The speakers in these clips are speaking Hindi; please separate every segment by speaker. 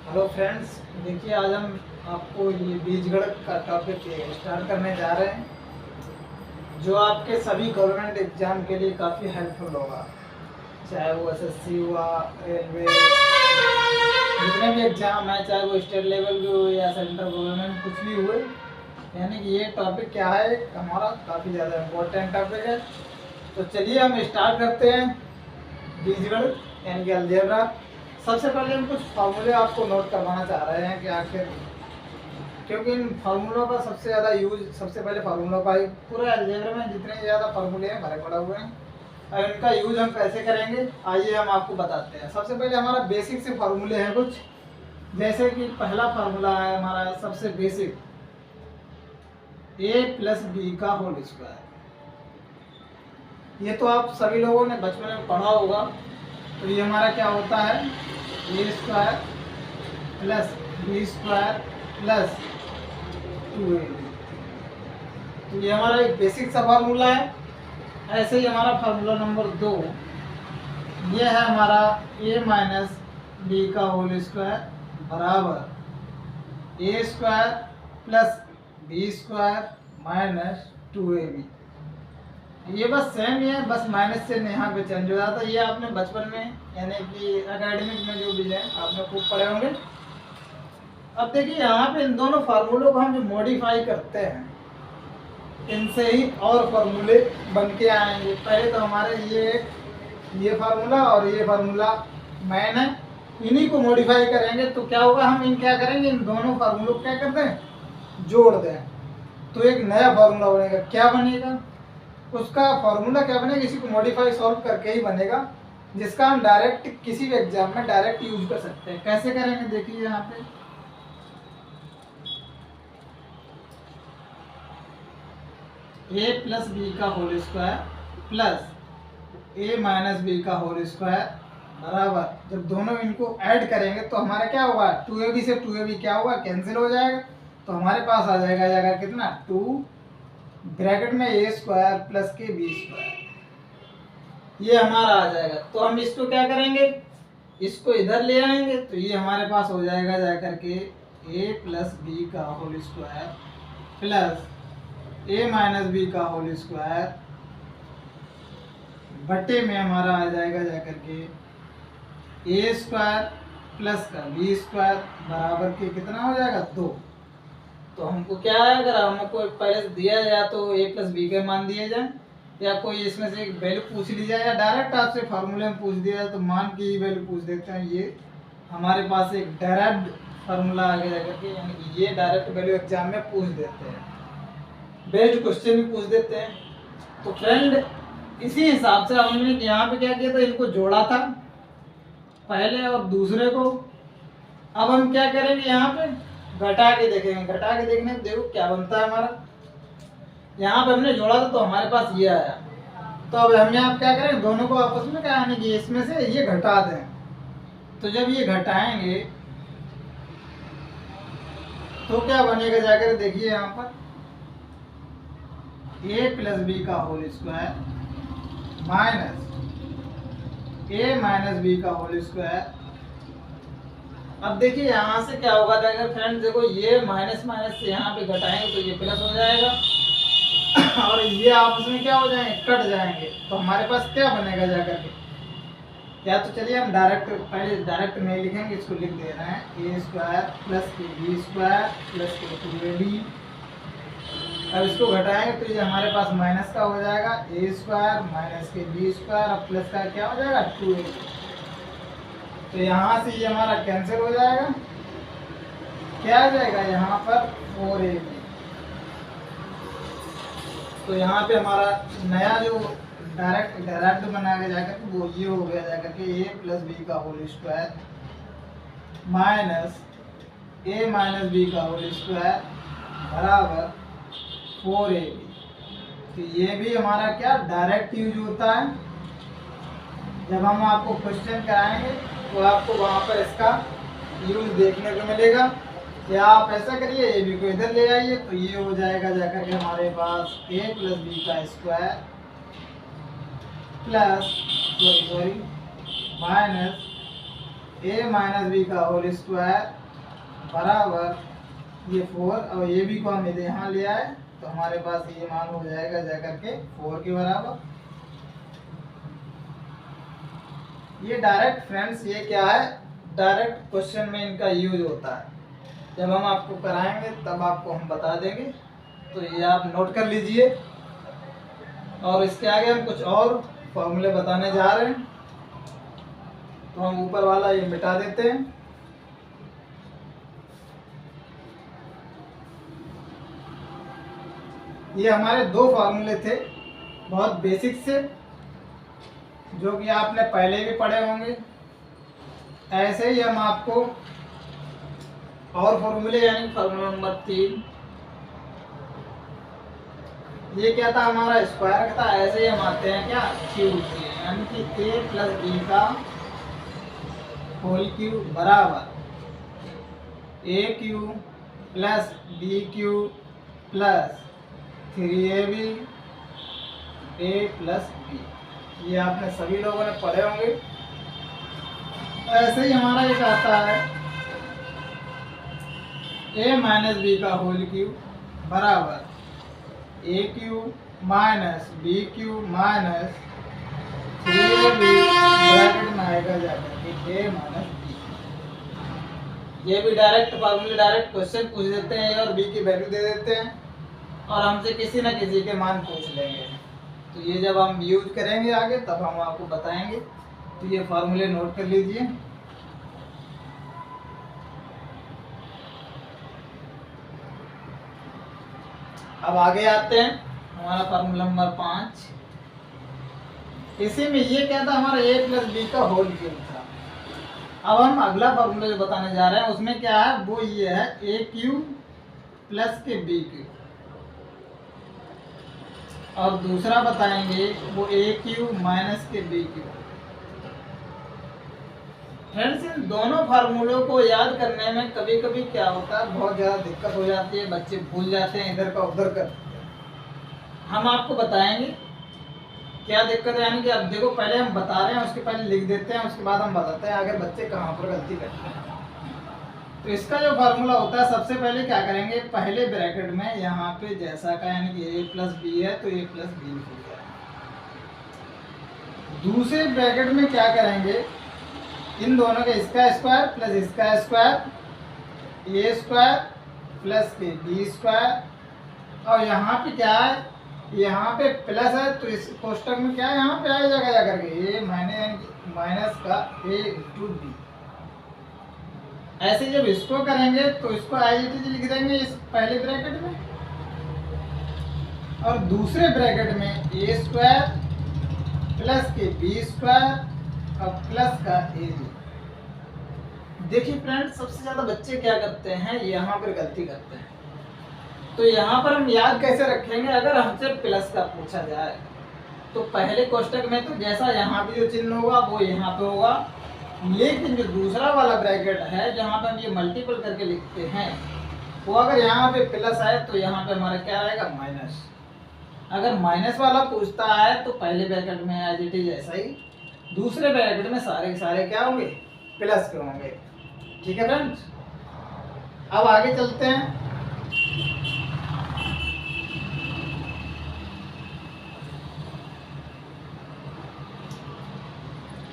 Speaker 1: हेलो फ्रेंड्स, देखिए आज हम आपको ये बीजगणित का टॉपिक स्टार्ट करने जा रहे हैं जो आपके सभी गवर्नमेंट एग्जाम के लिए काफ़ी हेल्पफुल होगा। चाहे वो एसएससी हुआ, रेलवे, जितने भी एग्जाम है, चाहे वो स्टेट लेवल भी हो या सेंट्रल गवर्नमेंट कुछ भी हुए, यानी कि ये टॉपिक क्या है, हमारा काफ़ी ज़्यादा इम्पोर्टेंट टॉपिक है। तो चलिए हम स्टार्ट करते हैं बीजगणित यानी कि अलजेब्रा। सबसे पहले हम कुछ फार्मूले आपको नोट करवाना चाह रहे हैं कि आखिर, क्योंकि इन फार्मूलों का सबसे ज़्यादा यूज, सबसे पहले फार्मूलों का पूरे अलजेब्रा में जितने ज़्यादा फार्मूले हैं भरे पड़े हुए हैं, और इनका यूज हम कैसे करेंगे आइए हम आपको बताते हैं। सबसे पहले हमारा बेसिक से फार्मूले हैं कुछ, जैसे कि पहला फार्मूला है हमारा सबसे बेसिक, a प्लस बी का होल स्क्वायर। ये तो आप सभी लोगों ने बचपन में पढ़ा होगा। तो ये हमारा क्या होता है, A square plus B square plus 2ab। तो ये हमारा एक बेसिक सा फार्मूला है। ऐसे ही हमारा फार्मूला नंबर 2, ये है हमारा a माइनस बी का होल स्क्वायर बराबर A square plus B square minus 2ab। ये बस सेम ही है, बस माइनस से यहाँ पे चेंज हो जाता है। ये आपने बचपन में यानी कि एकेडमिक में जो भी है आपने खूब पढ़े होंगे। अब देखिए यहाँ पे इन दोनों फार्मूलों को हम जो मॉडिफाई करते हैं, इनसे ही और फार्मूले बन के आएंगे। पहले तो हमारे ये फार्मूला और ये फार्मूला मैन है, इन्हीं को मॉडिफाई करेंगे। तो क्या होगा, हम इन क्या करेंगे, इन दोनों फार्मूलों को क्या कर दें, जोड़ दें, तो एक नया फार्मूला बनेगा। क्या बनेगा, उसका फार्मूला क्या बनेगा, इसी को मॉडिफाई सॉल्व करके ही बनेगा, जिसका हम डायरेक्ट किसी भी एग्जाम में डायरेक्ट यूज कर सकते हैं। कैसे करेंगे, देखिए यहाँ पे a प्लस बी का होल स्क्वायर प्लस ए माइनस बी का होल स्क्वायर बराबर, जब दोनों इनको ऐड करेंगे तो हमारा क्या होगा, 2ab से 2ab क्या होगा, कैंसिल हो जाएगा। तो हमारे पास आ जाएगा अगर कितना, 2 ब्रैकेट में ए स्क्वायर प्लस के बी स्क्वायर, ये हमारा आ जाएगा। तो हम इसको क्या करेंगे, इसको इधर ले आएंगे, तो ये हमारे पास हो जाएगा जाकर के ए प्लस बी का होल स्क्वायर प्लस ए माइनस बी का होल स्क्वायर बटे में हमारा आ जाएगा जाकर के ए स्क्वायर प्लस का बी स्क्वायर बराबर के कितना हो जाएगा, 2। तो हमको क्या है, अगर हमको पहले से दिया जाए तो a प्लस बी के मान दिए जाए, या कोई इसमें से एक वैल्यू पूछ ली जाए, या डायरेक्ट आपसे फार्मूले में पूछ दिया जाए तो मान की ही वैल्यू पूछ देते हैं। ये हमारे पास एक डायरेक्ट फार्मूला आ गया करके, यानी कि ये डायरेक्ट वैल्यू एग्जाम में पूछ देते हैं, बेस्ड क्वेश्चन भी पूछ देते हैं। तो फ्रेंड इसी हिसाब से हमने यहाँ पे क्या किया था, इनको जोड़ा था पहले और दूसरे को। अब हम क्या करेंगे, यहाँ पे घटा के देखेंगे। घटा के देखने देखो क्या बनता है हमारा। यहाँ पे हमने जोड़ा था तो हमारे पास ये आया। तो अब हम यहाँ क्या करें, दोनों को आपस में क्या, यानी कि इसमें से ये घटा दें। तो जब ये घटाएंगे तो क्या बनेगा, जाकर देखिए यहाँ पर a प्लस बी का होल स्क्वायर माइनस ए माइनस बी का होल स्क्वायर। अब देखिए यहाँ से क्या होगा, अगर फ्रेंड्स देखो ये माइनस माइनस से यहाँ पे घटाएंगे तो ये प्लस हो जाएगा, और ये आपस में क्या हो जाएंगे, कट जाएंगे। तो हमारे पास क्या बनेगा जाकर के, या तो चलिए हम डायरेक्ट पहले डायरेक्ट में लिखेंगे, इसको लिख दे रहे हैं ए स्क्वायर प्लस के बी स्क्वायर प्लस के 2ab। अब इसको घटाएंगे तो ये हमारे पास माइनस का हो जाएगा ए स्क्वायर माइनस के बी स्क्वायर, और प्लस का क्या हो जाएगा 2ab। तो यहाँ से ये हमारा कैंसिल हो जाएगा, क्या आ जाएगा यहाँ पर 4ab। तो यहाँ पे हमारा नया जो डायरेक्ट बना के जाकर वो ये हो गया जाकर के ए प्लस बी का होल स्क्वायर माइनस ए माइनस बी का होल स्क्वायर बराबर 4ab। तो ये भी हमारा क्या डायरेक्ट यूज होता है। जब हम आपको क्वेश्चन कराएंगे तो आपको वहाँ पर इसका यूज देखने को मिलेगा। या आप ऐसा करिए, ए बी को इधर ले आइए, तो ये हो जाएगा जाकर के हमारे पास a प्लस बी का स्क्वायर प्लस सॉरी माइनस ए माइनस बी का होल स्क्वायर बराबर ये 4, और ये भी को हम यहाँ ले आए तो हमारे पास ये मान हो जाएगा जा करके 4 के बराबर। ये डायरेक्ट फ्रेंड्स, ये क्या है, डायरेक्ट क्वेश्चन में इनका यूज होता है। जब हम आपको कराएंगे तब आपको हम बता देंगे, तो ये आप नोट कर लीजिए। और इसके आगे हम कुछ और फॉर्मूले बताने जा रहे हैं, तो हम ऊपर वाला ये मिटा देते हैं। ये हमारे 2 फार्मूले थे बहुत बेसिक से, जो कि आपने पहले भी पढ़े होंगे। ऐसे ही हम आपको और फॉर्मूले, यानी फार्मूला नंबर 3, ये क्या था हमारा स्क्वायर का था। ऐसे ही हम आते हैं क्या, क्यूब के, यानी कि a प्लस बी का होल क्यूब बराबर A cube plus B cube plus 3ab a plus B. ये आपने सभी लोगों ने पढ़े होंगे। ऐसे ही हमारा एक आता है a माइनस बी का होल क्यूब बराबर A cube minus B cube minus 3ab bracket में आएगा जाकर के a माइनस बी। ये भी डायरेक्ट फार्मूले, डायरेक्ट क्वेश्चन पूछ देते हैं और b की वैल्यू दे देते हैं और हमसे किसी न किसी के मान पूछ लेंगे। तो ये जब हम यूज करेंगे आगे तब हम आपको बताएंगे। तो ये फार्मूले नोट कर लीजिए। अब आगे आते हैं, हमारा फार्मूला नंबर 5। इसी में ये क्या था, हमारा a प्लस बी का होल क्यूब था। अब हम अगला फार्मूला जो बताने जा रहे हैं उसमें क्या है, वो ये है a क्यूब प्लस के बी क्यूब, और दूसरा बताएंगे वो a क्यूब माइनस के बी क्यूब। फ्रेंड्स, इन दोनों फार्मूलों को याद करने में कभी कभी क्या होता है, बहुत ज़्यादा दिक्कत हो जाती है, बच्चे भूल जाते हैं, इधर का उधर कर। हम आपको बताएंगे क्या दिक्कत है, यानी कि अब देखो पहले हम बता रहे हैं, उसके पहले लिख देते हैं, उसके बाद हम बताते हैं आगे बच्चे कहाँ पर गलती करते हैं। तो इसका जो फार्मूला होता है, सबसे पहले क्या करेंगे, पहले ब्रैकेट में यहाँ पे जैसा का, यानी कि a प्लस बी है तो a प्लस बी हो गया। दूसरे ब्रैकेट में क्या करेंगे, इन दोनों के इसका स्क्वायर प्लस इसका स्क्वायर, ए स्क्वायर प्लस के बी स्क्वायर, और यहाँ पे क्या है, यहाँ पे प्लस है तो इस कोष्टक में क्या है, यहाँ पे आ जाएगा जाकर के ए माइनस का ए इंटू बी। ऐसे जब इसको करेंगे तो इसको एज इट इज लिख देंगे इस पहले ब्रैकेट में, और दूसरे ब्रैकेट में ए स्क्वायर प्लस के बी स्क्वायर और प्लस का ए बी। देखिए फ्रेंड्स, सबसे ज्यादा बच्चे क्या करते हैं, यहाँ पर गलती करते हैं। तो यहाँ पर हम याद कैसे रखेंगे, अगर हमसे प्लस का पूछा जाए तो पहले कोष्टक में तो जैसा यहाँ पे जो चिन्ह होगा वो यहाँ पे होगा, लेकिन जो दूसरा वाला ब्रैकेट है जहाँ पे हम ये मल्टीपल करके लिखते हैं, वो अगर यहाँ पे प्लस है तो यहाँ पे हमारा क्या आएगा, माइनस। अगर माइनस वाला पूछता है तो पहले ब्रैकेट में एज इट इज ऐसा ही, दूसरे ब्रैकेट में सारे के सारे क्या होंगे, प्लस के होंगे। ठीक है फ्रेंड्स, अब आगे चलते हैं।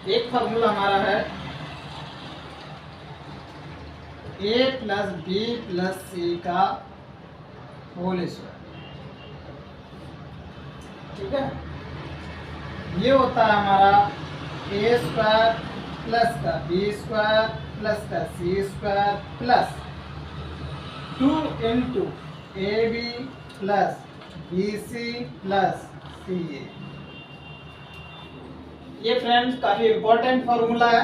Speaker 1: एक फार्मूला हमारा है a plus B plus C का होल स्क्वायर। ठीक है, ये होता है हमारा a स्क्वायर प्लस का बी स्क्वायर प्लस का C square plus 2 into A B plus B C plus C A. ये फ्रेंड्स काफी इंपॉर्टेंट फॉर्मूला है,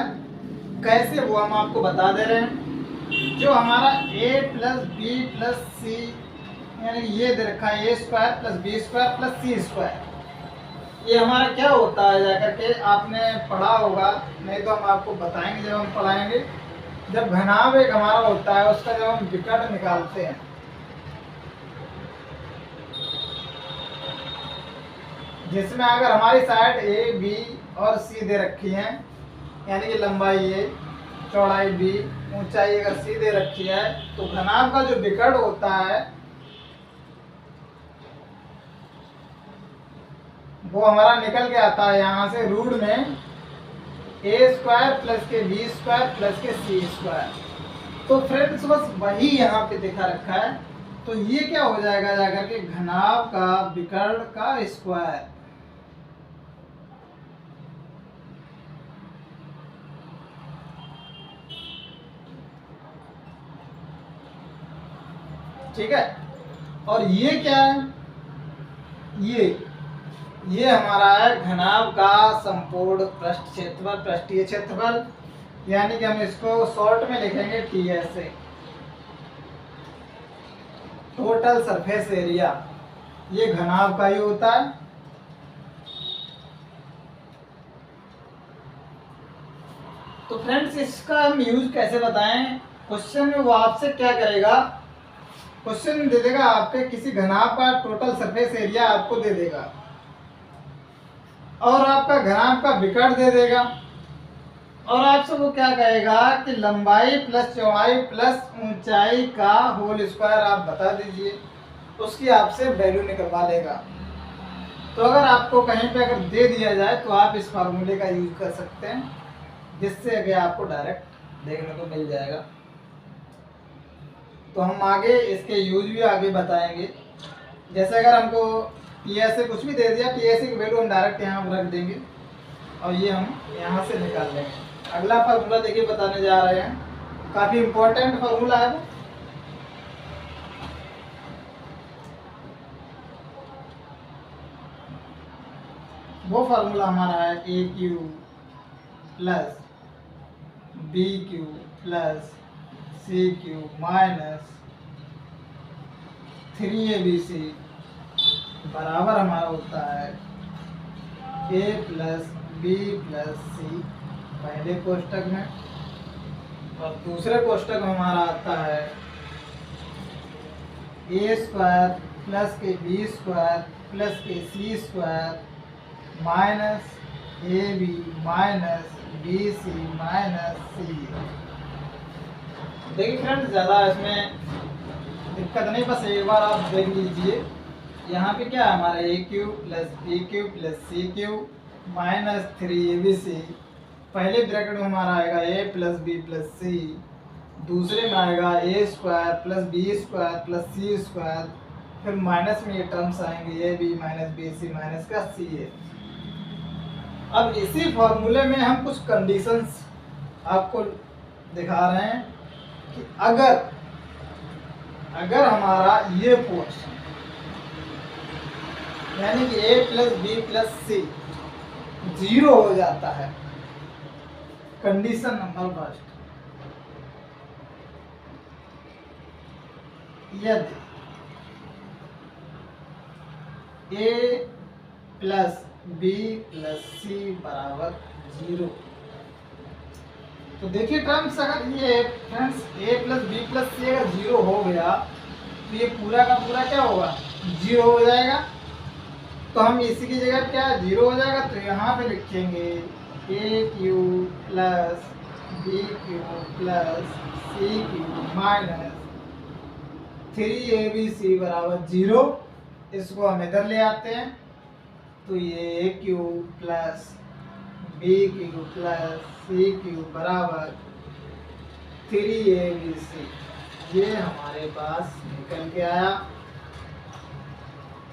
Speaker 1: कैसे वो हम आपको बता दे रहे हैं। जो हमारा a plus B plus C, यानी ये दे रखा है a square plus B square plus C square, ये हमारा क्या होता है जाकर के आपने पढ़ा होगा, नहीं तो हम आपको बताएंगे जब हम पढ़ाएंगे। जब घनाभ एक हमारा होता है उसका जब हम विकर्ण निकालते हैं, जिसमें अगर हमारी साइड ए बी और सी दे रखी हैं, यानी कि लंबाई ए, चौड़ाई b, ऊंचाई अगर c दे रखी है तो घनाभ का जो विकर्ण होता है वो हमारा निकल के आता है यहाँ से रूट में a² प्लस के b² प्लस के c²। तो फ्रेंड्स बस वही यहाँ पे दिखा रखा है। तो ये क्या हो जाएगा जाकर के घनाभ का विकर्ण का स्क्वायर। ठीक है। और ये क्या है, ये हमारा है घनाभ का संपूर्ण पृष्ठ क्षेत्रफल, पृष्ठीय क्षेत्रफल, यानी कि हम इसको शॉर्ट में लिखेंगे TSA, टोटल सरफेस एरिया। ये घनाभ का ही होता है। तो फ्रेंड्स इसका हम यूज कैसे बताएं, क्वेश्चन में वो आपसे क्या करेगा, क्वेश्चन दे देगा आपके किसी घनाभ का टोटल सरफेस एरिया आपको दे देगा और आपका घनाभ का विकर्ण दे देगा और आपसे वो क्या कहेगा कि लंबाई प्लस चौड़ाई प्लस ऊंचाई का होल स्क्वायर आप बता दीजिए, उसकी आपसे वैल्यू निकलवा लेगा। तो अगर आपको कहीं पे अगर दे दिया जाए तो आप इस फार्मूले का यूज कर सकते हैं, जिससे आगे आपको डायरेक्ट देखने को मिल जाएगा। तो हम आगे इसके यूज भी आगे बताएंगे। जैसे अगर हमको TSA कुछ भी दे दिया, TSA की वैल्यू हम डायरेक्ट यहाँ रख देंगे और ये हम यहाँ से निकाल लेंगे। अगला फार्मूला देखिए बताने जा रहे हैं, काफ़ी इम्पोर्टेंट फार्मूला है वो फार्मूला हमारा है AQ plus BQ plus CQ minus 3ABC बराबर हमारा होता है A plus B plus C पहले कोष्टक में, और दूसरे कोष्टक में हमारा आता है A² प्लस के B² प्लस के C² minus AB minus BC minus C। देखिए फ्रेंड्स ज़्यादा इसमें दिक्कत नहीं, बस एक बार आप देख लीजिए। यहाँ पे क्या है हमारा AQ plus BQ plus CQ minus 3ABC, पहले ब्रैकेट में हमारा आएगा A plus B plus C, दूसरे में आएगा A² plus B² plus C², फिर माइनस में ये टर्म्स आएंगे AB माइनस BC माइनस का CA। अब इसी फॉर्मूले में हम कुछ कंडीशंस आपको दिखा रहे हैं कि अगर हमारा ये पोर्शन यानी कि A plus B plus C 0 हो जाता है, कंडीशन नंबर फर्स्ट, यदि A plus B plus C बराबर 0। तो देखिए टर्म्स अगर ये friends A plus B plus C अगर 0 हो गया तो ये पूरा का पूरा क्या होगा, 0 हो जाएगा। तो हम इसी की जगह क्या 0 हो जाएगा, तो यहाँ पे लिखेंगे AQ plus BQ plus CQ minus 3ABC बराबर 0। इसको हम इधर ले आते हैं तो ये AQ plus BQ plus CQ बराबर 3ABC, ये हमारे पास निकल के आया।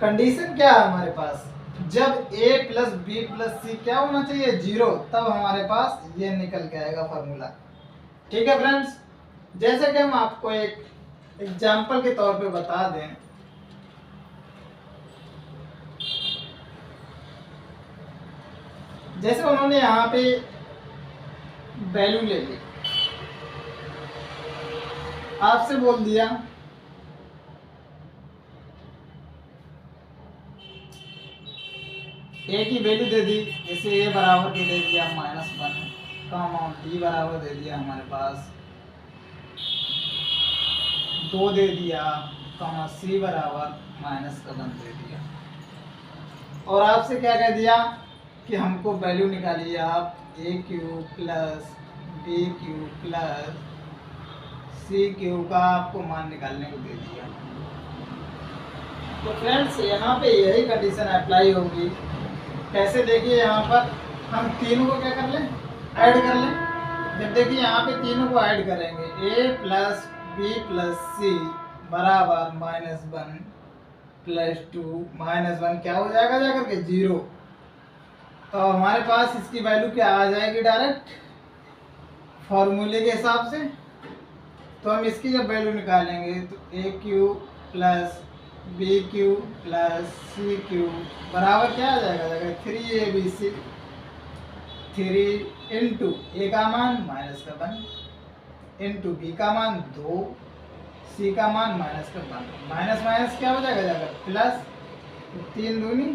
Speaker 1: कंडीशन क्या है हमारे पास, जब A plus B plus C क्या होना चाहिए 0, तब हमारे पास ये निकल के आएगा फार्मूला। ठीक है फ्रेंड्स, जैसे कि हम आपको एक एग्जाम्पल के तौर पे बता दें, जैसे उन्होंने यहाँ पे वैल्यू ले ली, आपसे बोल दिया A की वैल्यू दे दी, जैसे A बराबर के दे दिया -1 का अमाउंट, B बराबर दे दिया हमारे पास 2 दे दिया, C बराबर -1 दे दिया, और आपसे क्या कह दिया कि हमको वैल्यू निकालिए आप AQ plus B Q plus C Q का आपको मान निकालने को दे दिया। तो फ्रेंड्स यहाँ पे यही कंडीशन अप्लाई होगी। कैसे? देखिए यहाँ पर हम तीनों को क्या कर लें, ऐड कर लें। जब देखिए यहाँ पे तीनों को ऐड करेंगे, ए प्लस बी प्लस सी बराबर -1 प्लस 2 -1 क्या हो जाएगा जाकर के 0। तो हमारे पास इसकी वैल्यू क्या आ जाएगी डायरेक्ट फॉर्मूले के हिसाब से। तो हम इसकी जब वैल्यू निकालेंगे तो A cube plus B Q plus C cube बराबर क्या आ जाएगा 3abc, 3 इंटू ए का मान -1 इंटू बी का मान 2, सी का मान -1, माइनस माइनस क्या हो जाएगा प्लस, 3 दूनी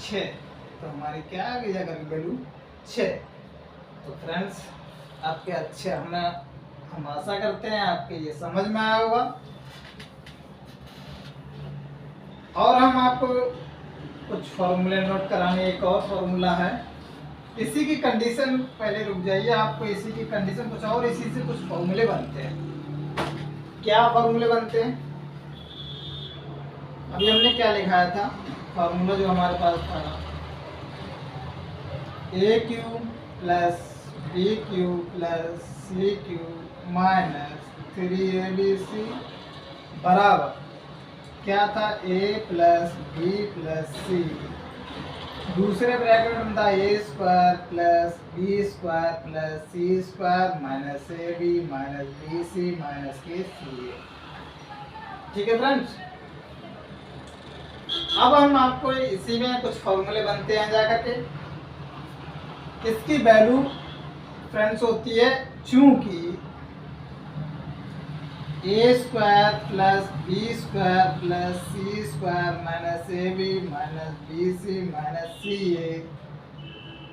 Speaker 1: 6। तो हमारी क्या आ गई जाकर वैल्यू 6। तो फ्रेंड्स आपके अच्छे हम आशा करते हैं आपके ये समझ में आया होगा। और हम आपको कुछ फॉर्मूले नोट कराने, एक और फॉर्मूला है। इसी की कंडीशन, पहले रुक जाइए, आपको इसी की कंडीशन कुछ और, इसी से कुछ फॉर्मूले बनते हैं। क्या फॉर्मूले बनते हैं? अभी हमने क्या लिखाया था फॉर्मूला जो हमारे पास था, A cube plus B Q plus C cube minus 3abc बराबर क्या था, A plus B plus C, दूसरे ब्रैकेट में था A square plus B square plus C square minus A B minus B C minus के सी ए। ठीक है फ्रेंड्स, अब हम आपको इसी में कुछ फॉर्मूले बनते हैं जाकर के। इसकी वैल्यू फ्रेंड्स होती है, चूंकि A square plus B square plus C square minus A B minus B C minus C A,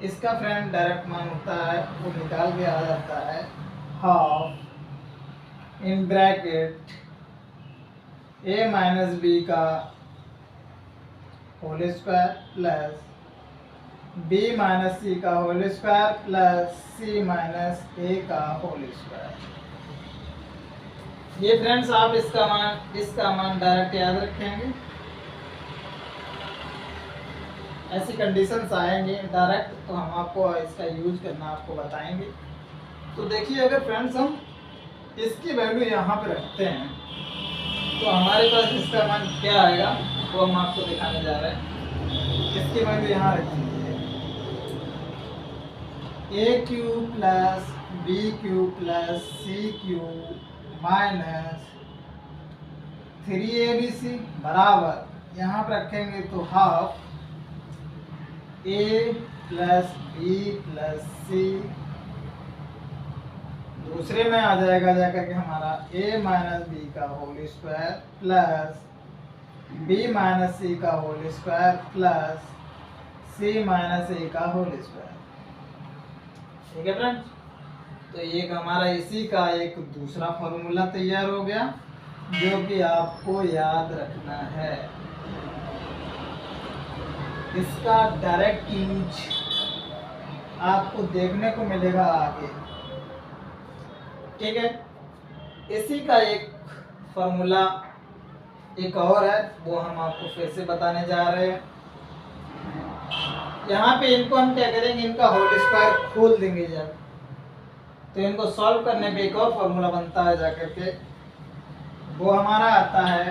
Speaker 1: इसका फ्रेंड डायरेक्ट मान होता है, वो निकाल के आ जाता है half in bracket A minus B का whole square plus B minus C का whole square plus C minus A का होल स्क्वायर। ये फ्रेंड्स आप इसका मान डायरेक्ट याद रखेंगे। ऐसी कंडीशंस आएंगे डायरेक्ट, तो हम आपको इसका यूज करना आपको बताएंगे। तो देखिए, अगर फ्रेंड्स हम इसकी वैल्यू यहाँ पे रखते हैं तो हमारे पास इसका मान क्या आएगा वो हम आपको दिखाने जा रहे हैं। इसकी वैल्यू यहाँ रखेंगे, A cube plus B Q plus C cube minus 3abc बराबर यहाँ पर रखेंगे तो half A plus B plus C, दूसरे में आ जाएगा जाकर के हमारा ए माइनस बी का whole square plus B minus C का whole square plus C minus A का होल स्क्वायर। ठीक है फ्रेंड्स, तो ये हमारा इसी का एक दूसरा फॉर्मूला तैयार हो गया जो कि आपको याद रखना है। इसका डायरेक्ट यूज आपको देखने को मिलेगा आगे। ठीक है, इसी का एक फॉर्मूला एक और है, वो हम आपको फिर से बताने जा रहे हैं। यहाँ पे इनको हम क्या करेंगे, इनका होल स्क्वायर खोल देंगे जब, तो इनको सॉल्व करने पे एक और फॉर्मूला बनता है जाकर के, वो हमारा आता है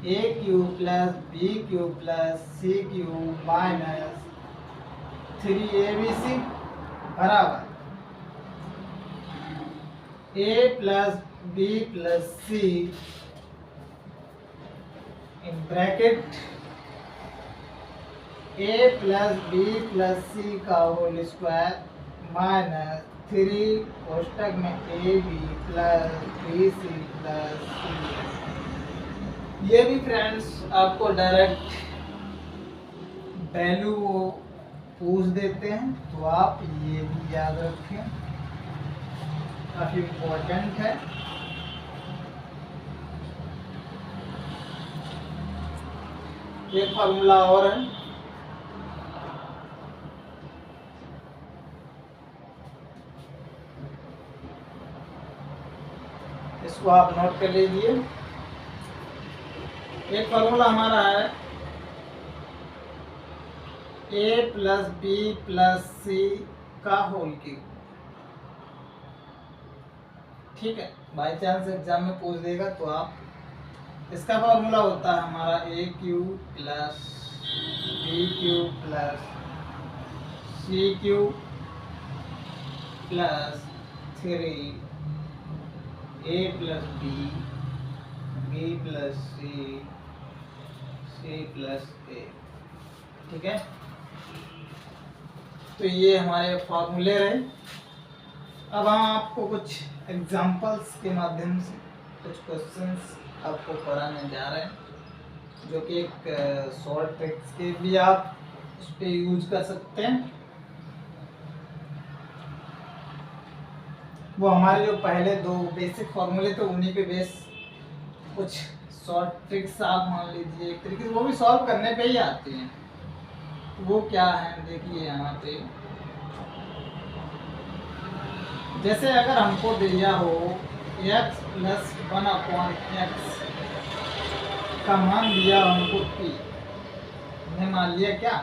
Speaker 1: A cube plus B Q plus C cube minus 3abc बराबर A plus B plus C in bracket A plus B plus C का होल स्क्वायर माइनस 3 कोष्टक में A B plus B C plus C. ये भी फ्रेंड्स आपको डायरेक्ट वैल्यू पूछ देते हैं, तो आप ये भी याद रखें, काफी इम्पोर्टेंट है। एक फार्मूला और है, इसको आप नोट कर लीजिए। एक फॉर्मूला हमारा है a plus B plus C का होल क्यूब। ठीक है, बाई चांस एग्जाम में पूछ देगा तो आप, इसका फॉर्मूला होता है हमारा A cube plus B cube plus C cube plus 3 A plus B, B plus C, C plus A. ठीक है, तो ये हमारे फॉर्मूले रहे। अब हम आपको कुछ एग्जांपल्स के माध्यम से कुछ क्वेश्चंस आपको कराने जा रहे हैं, जो कि एक शॉर्ट ट्रिक्स के भी आप उस पर यूज कर सकते हैं। वो हमारे जो पहले दो बेसिक फॉर्मूले थे उन्हीं पे बेस कुछ शॉर्ट ट्रिक्स आप मान लीजिए एक तरीके से वो भी सॉल्व करने पे ही आती हैं। वो क्या है देखिए यहाँ पे, जैसे अगर हमको दिया हो x प्लस 1/x का मान दिया हमको p, हमने मान लिया क्या,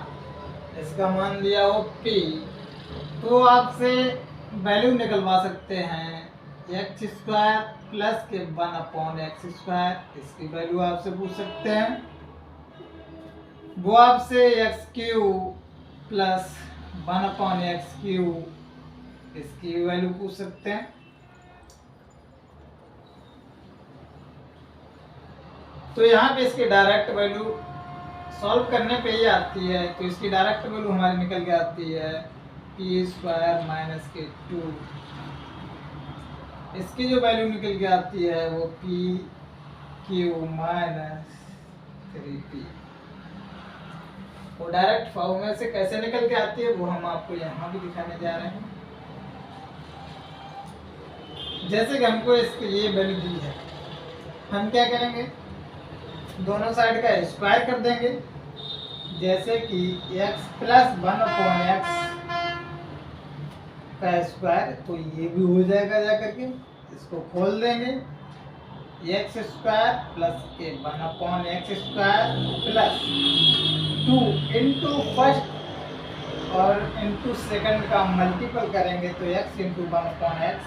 Speaker 1: इसका मान दिया हो p, तो आपसे वैल्यू निकलवा सकते हैं x स्क्वायर प्लस के 1/x²। इसकी वैल्यू आपसे पूछ सकते हैं। वो आपसे x³ प्लस 1/x³, इसकी वैल्यू पूछ सकते हैं। तो यहाँ पे इसकी डायरेक्ट वैल्यू सॉल्व करने पे ही आती है, तो इसकी डायरेक्ट वैल्यू हमारी निकल के आती है p² माइनस के 2। इसकी जो वैल्यू निकल के आती है वो p³ माइनस 3p। वो डायरेक्ट फॉर्मूले से कैसे निकल के आती है वो हम आपको यहाँ भी दिखाने जा रहे हैं। जैसे कि हमको इसकी ये वैल्यू दी है, हम क्या करेंगे, दोनों साइड का स्क्वायर कर देंगे। जैसे कि x प्लस 1/x का स्क्वायर, तो ये भी हो जाएगा जा करके, इसको खोल देंगे। x² प्लस के 1/x² प्लस 2 इंटू फर्स्ट और इंटू सेकंड का मल्टीपल करेंगे तो x इंटू 1/x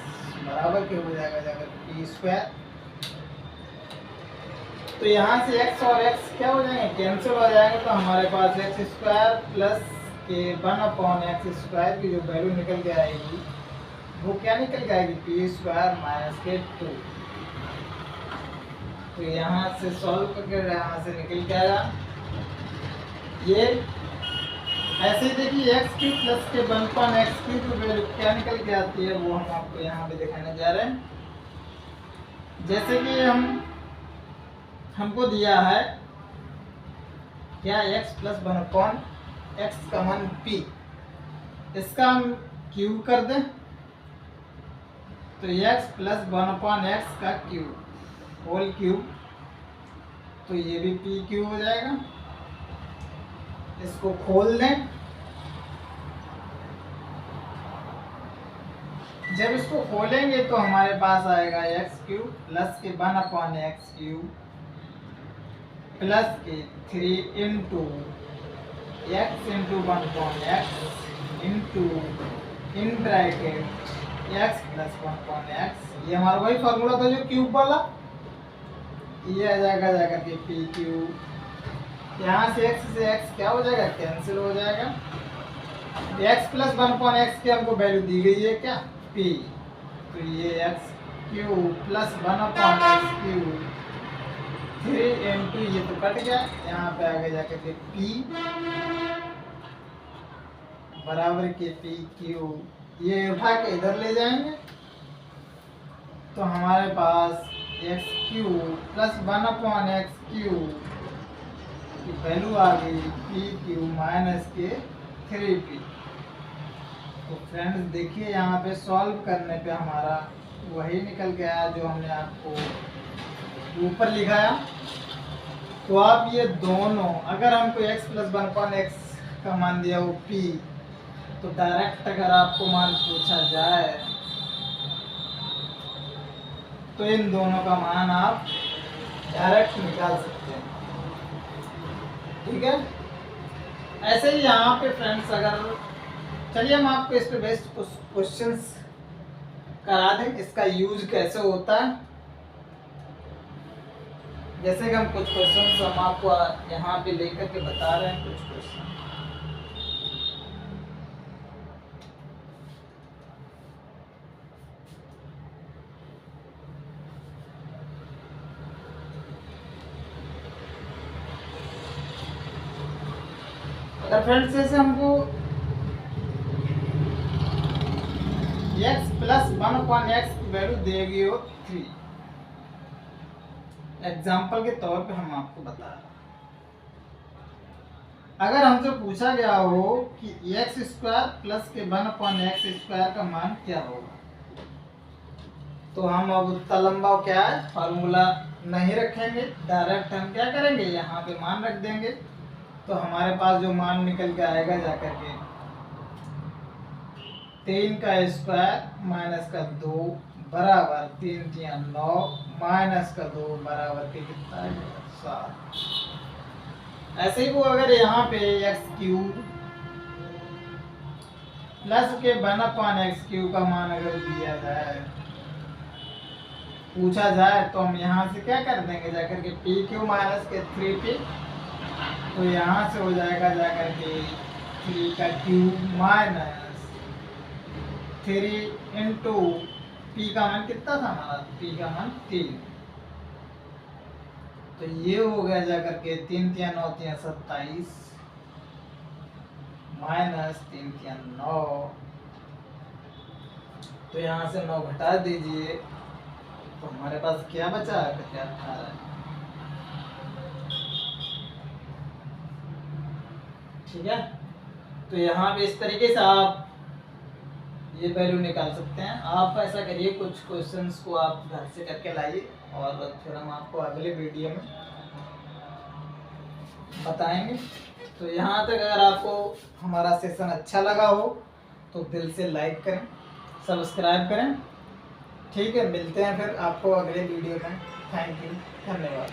Speaker 1: बराबर के हो जाएगा जाकर p²। तो यहाँ से x और x क्या हो जाएंगे, कैंसिल हो जाएंगे, तो हमारे पास x² प्लस के 1/x² की जो वैल्यू निकल के आएगी वो क्या निकल के आएगी, p² माइनस के 2। तो यहाँ से सॉल्व करके यहाँ से निकल के आएगा ये। ऐसे ही देखिए x³ प्लस के 1/x³ की वैल्यू क्या निकल के आती है वो हम आपको यहाँ पे दिखाने जा रहे हैं। जैसे कि हमको दिया है क्या, x प्लस 1/x का मान p, इसका हम क्यूब कर दें तो x प्लस 1/x का क्यूब होल क्यूब, तो ये भी p³ हो जाएगा। इसको खोल दें, जब इसको खोलेंगे तो हमारे पास आएगा x³ प्लस के 1/x³ प्लस के 3 into x into 1/x into in bracket x plus 1/x। ये हमारा वही फॉर्मूला था जो क्यूब वाला, ये आ जाएगा जाकर के p³। यहाँ से x क्या हो जाएगा, कैंसिल हो जाएगा। x प्लस 1/x की हमको वैल्यू दी गई है क्या, p, तो ये x³ प्लस 1/x³ 3 इंटू ये तो कट गया, यहाँ पे आगे जाकर के p बराबर के p³, ये उठा के इधर ले जाएंगे तो हमारे पास x³ प्लस 1/x³ की वैल्यू आ गई p³ माइनस के 3p। तो फ्रेंड्स देखिए यहाँ पे सॉल्व करने पे हमारा वही निकल गया जो हमने आपको ऊपर लिखाया। तो आप ये दोनों, अगर हमको x प्लस 1/x का मान दिया वो p, तो डायरेक्ट अगर आपको मान पूछा जाए तो इन दोनों का मान आप डायरेक्ट निकाल सकते हैं। ठीक है, ऐसे ही यहाँ पे फ्रेंड्स अगर चलिए हम आपको इस पे बेस्ट क्वेश्चंस करा दें, इसका यूज कैसे होता है। जैसे कि हम कुछ क्वेश्चंस हम आपको यहाँ पे लेकर के बता रहे हैं कुछ क्वेश्चन। अगर फ्रेंड्स जैसे हमको x प्लस 1/x की वैल्यू देगी हो 3, एग्जाम्पल के तौर पे हम आपको बता रहे हैं। अगर हमसे पूछा गया हो कि x स्क्वायर प्लस के 1/x स्क्वायर का मान क्या होगा, तो हम अब उतना लंबा क्या है फार्मूला नहीं रखेंगे, डायरेक्ट हम क्या करेंगे यहाँ पे मान रख देंगे। तो हमारे पास जो मान निकल के आएगा जाकर के 3 का स्क्वायर माइनस का 2 बराबर 3 3 9 माइनस का 2 बराबर के कितना आएगा 7। ऐसे ही वो अगर यहाँ पे एक्स क्यूब प्लस के 1/x क्यूब का मान अगर दिया जाए पूछा जाए, तो हम यहाँ से क्या कर देंगे जाकर के पी क्यू माइनस के 3p, तो यहाँ से हो जाएगा जाकर के 3 का क्यूब माइनस 3 इंटू पी का मान कितना था हमारा, पी का मान 3, तो ये हो गया जाकर के 3 3 9 3 27 माइनस 3 3 9, तो यहाँ से 9 घटा दीजिए, तो हमारे पास क्या बचा है 18। ठीक है, तो यहाँ पे इस तरीके से आप ये वैल्यू निकाल सकते हैं। आप ऐसा करिए कुछ क्वेश्चंस को आप घर से करके लाइए और फिर हम आपको अगले वीडियो में बताएंगे। तो यहाँ तक अगर आपको हमारा सेशन अच्छा लगा हो तो दिल से लाइक करें, सब्सक्राइब करें। ठीक है, मिलते हैं फिर आपको अगले वीडियो में। थैंक यू, धन्यवाद।